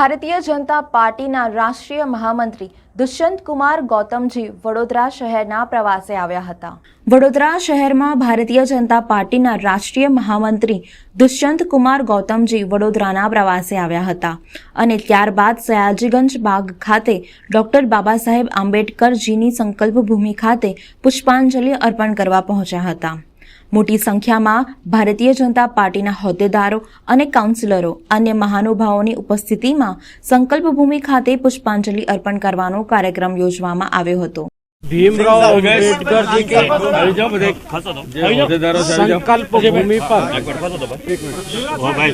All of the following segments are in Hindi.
ભારતીય જનતા પાર્ટીના રાષ્ટ્રીય મહામંત્રી દુષ્યંત કુમાર ગૌતમજી વડોદરા શહેરના પ્રવાસે આવ્યા હતા। વડોદરા શહેરમાં ભારતીય જનતા પાર્ટીના રાષ્ટ્રીય મહામંત્રી દુષ્યંત કુમાર ગૌતમજી વડોદરાના પ્રવાસે આવ્યા હતા અને ત્યારબાદ સયાજીગંજ બાગ ખાતે ડોક્ટર બાબા સાહેબ આંબેડકરજીની સંકલ્પ ભૂમિ ખાતે પુષ્પાંજલિ અર્પણ કરવા પહોંચ્યા હતા। મોટી સંખ્યામાં ભારતીય જનતા પાર્ટીના હોદ્દેદારો અને કાઉન્સિલરો अन्य મહાનુભાવોની ઉપસ્થિતિમાં સંકલ્પ ભૂમિ ખાતે પુષ્પાંજલિ અર્પણ કરવાનો કાર્યક્રમ યોજવામાં આવ્યો હતો। भीमराव अम्बेडकर जी के संकल्प भूमि पर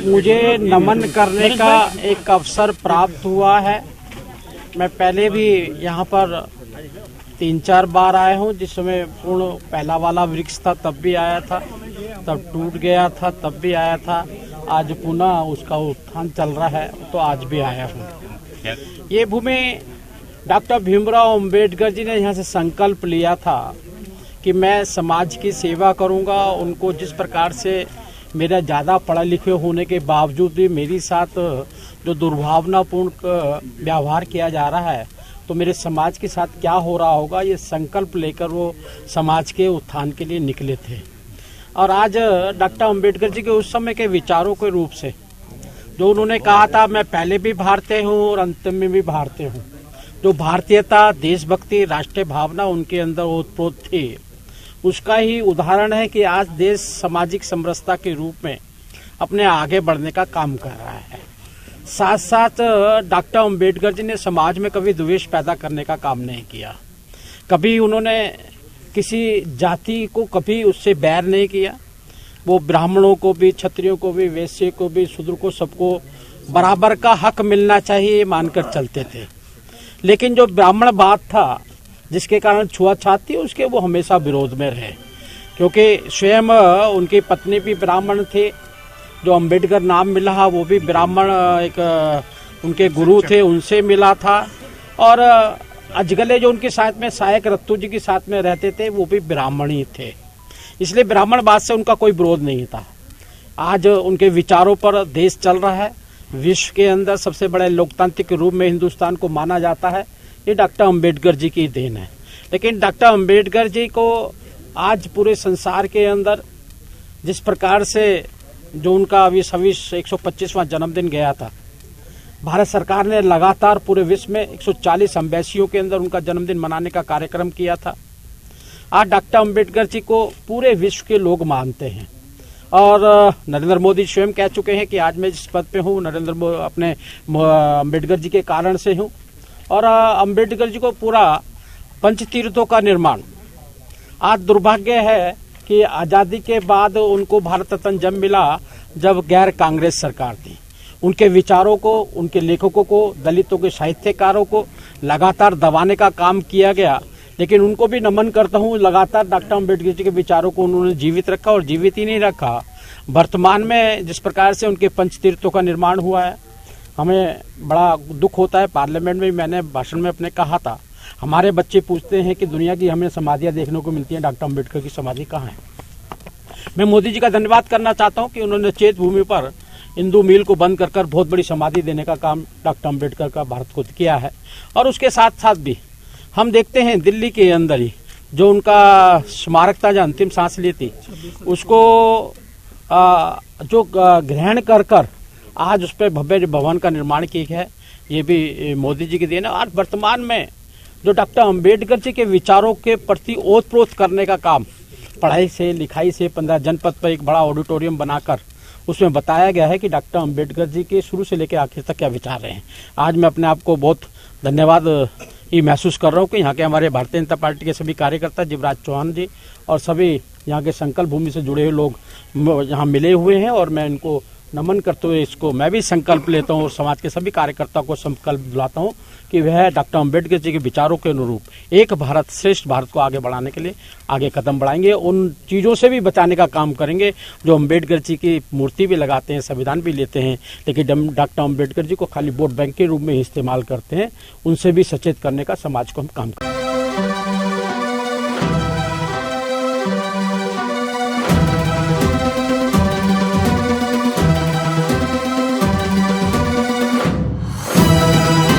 मुझे नमन करने का एक अवसर प्राप्त हुआ है। मैं पहले भी यहाँ पर 3-4 बार आया हूँ, जिसमें पूर्ण पहला वाला वृक्ष था तब भी आया था, तब टूट गया था तब भी आया था, आज पुनः उसका उत्थान चल रहा है तो आज भी आया हूँ। ये भूमि डॉक्टर भीमराव अम्बेडकर जी ने यहाँ से संकल्प लिया था कि मैं समाज की सेवा करूँगा। उनको जिस प्रकार से मेरा ज़्यादा पढ़े लिखे होने के बावजूद भी मेरे साथ जो दुर्भावनापूर्ण व्यवहार किया जा रहा है, तो मेरे समाज के साथ क्या हो रहा होगा, ये संकल्प लेकर वो समाज के उत्थान के लिए निकले थे। और आज डॉक्टर अम्बेडकर जी के उस समय के विचारों के रूप से जो उन्होंने कहा था, मैं पहले भी भारतीय हूँ और अंतिम में भी भारतीय हूँ। जो भारतीयता, देशभक्ति, राष्ट्रीय भावना उनके अंदर ओतप्रोत थी, उसका ही उदाहरण है कि आज देश सामाजिक समरसता के रूप में अपने आगे बढ़ने का काम कर रहा है। साथ साथ डॉक्टर अम्बेडकर जी ने समाज में कभी द्वेष पैदा करने का काम नहीं किया। कभी उन्होंने किसी जाति को कभी उससे बैर नहीं किया। वो ब्राह्मणों को भी, क्षत्रियों को भी, वैश्य को भी, शूद्र को, सबको बराबर का हक मिलना चाहिए मानकर चलते थे। लेकिन जो ब्राह्मण बात था, जिसके कारण छुआछूत थी, उसके वो हमेशा विरोध में रहे, क्योंकि स्वयं उनकी पत्नी भी ब्राह्मण थे। जो अम्बेडकर नाम मिला वो भी ब्राह्मण एक उनके गुरु थे, उनसे मिला था। और अजगले जो उनके साथ में सहायक रत्तू जी के साथ में रहते थे, वो भी ब्राह्मण ही थे। इसलिए ब्राह्मण बात से उनका कोई विरोध नहीं था। आज उनके विचारों पर देश चल रहा है। विश्व के अंदर सबसे बड़े लोकतांत्रिक रूप में हिंदुस्तान को माना जाता है। ये डॉक्टर अम्बेडकर जी की देन है। लेकिन डॉक्टर अम्बेडकर जी को आज पूरे संसार के अंदर जिस प्रकार से जो उनका अभी 125वां जन्मदिन गया था, भारत सरकार ने लगातार पूरे विश्व में 140 एम्बेसियों के अंदर उनका जन्मदिन मनाने का कार्यक्रम किया था। आज डॉक्टर अम्बेडकर जी को पूरे विश्व के लोग मानते हैं। और नरेंद्र मोदी स्वयं कह चुके हैं कि आज मैं जिस पद पे हूँ, अपने अम्बेडकर जी के कारण से हूँ। और अम्बेडकर जी को पूरा पंचतीर्थों का निर्माण, आज दुर्भाग्य है कि आज़ादी के बाद उनको भारत रत्न जब मिला, जब गैर कांग्रेस सरकार थी। उनके विचारों को, उनके लेखकों को, दलितों के साहित्यकारों को लगातार दबाने का काम किया गया। लेकिन उनको भी नमन करता हूँ, लगातार डॉक्टर अम्बेडकर जी के विचारों को उन्होंने जीवित रखा। और जीवित ही नहीं रखा, वर्तमान में जिस प्रकार से उनके पंचतीर्थों का निर्माण हुआ है, हमें बड़ा दुख होता है। पार्लियामेंट में मैंने भाषण में अपने कहा था, हमारे बच्चे पूछते हैं कि दुनिया की हमें समाधियाँ देखने को मिलती हैं, डॉक्टर अम्बेडकर की समाधि कहाँ है। मैं मोदी जी का धन्यवाद करना चाहता हूँ कि उन्होंने चेत भूमि पर हिंदू मील को बंद कर बहुत बड़ी समाधि देने का काम डॉक्टर अम्बेडकर का भारत को किया है। और उसके साथ साथ भी हम देखते हैं दिल्ली के अंदर ही जो उनका स्मारक था, जो अंतिम सांस ली थी, उसको जो ग्रहण कर आज उस पर भव्य भवन का निर्माण किया है। ये भी मोदी जी की देन है। आज वर्तमान में जो डॉक्टर अम्बेडकर जी के विचारों के प्रति ओतप्रोत करने का काम, पढ़ाई से लिखाई से 15 जनपद पर एक बड़ा ऑडिटोरियम बनाकर उसमें बताया गया है कि डॉक्टर अम्बेडकर जी के शुरू से लेकर आखिर तक क्या विचार रहे हैं। आज मैं अपने आप को बहुत धन्यवाद ये महसूस कर रहा हूँ कि यहाँ के हमारे भारतीय जनता पार्टी के सभी कार्यकर्ता, शिवराज चौहान जी और सभी यहाँ के संकल्प भूमि से जुड़े हुए लोग यहाँ मिले हुए हैं। और मैं इनको नमन करते हुए इसको मैं भी संकल्प लेता हूँ और समाज के सभी कार्यकर्ताओं को संकल्प दिलाता हूँ कि वह डॉक्टर अम्बेडकर जी के विचारों के अनुरूप एक भारत श्रेष्ठ भारत को आगे बढ़ाने के लिए आगे कदम बढ़ाएंगे। उन चीज़ों से भी बचाने का काम करेंगे जो अम्बेडकर जी की मूर्ति भी लगाते हैं, संविधान भी लेते हैं, लेकिन डॉक्टर अम्बेडकर जी को खाली वोट बैंक के रूप में इस्तेमाल करते हैं। उनसे भी सचेत करने का समाज को हम काम करेंगे।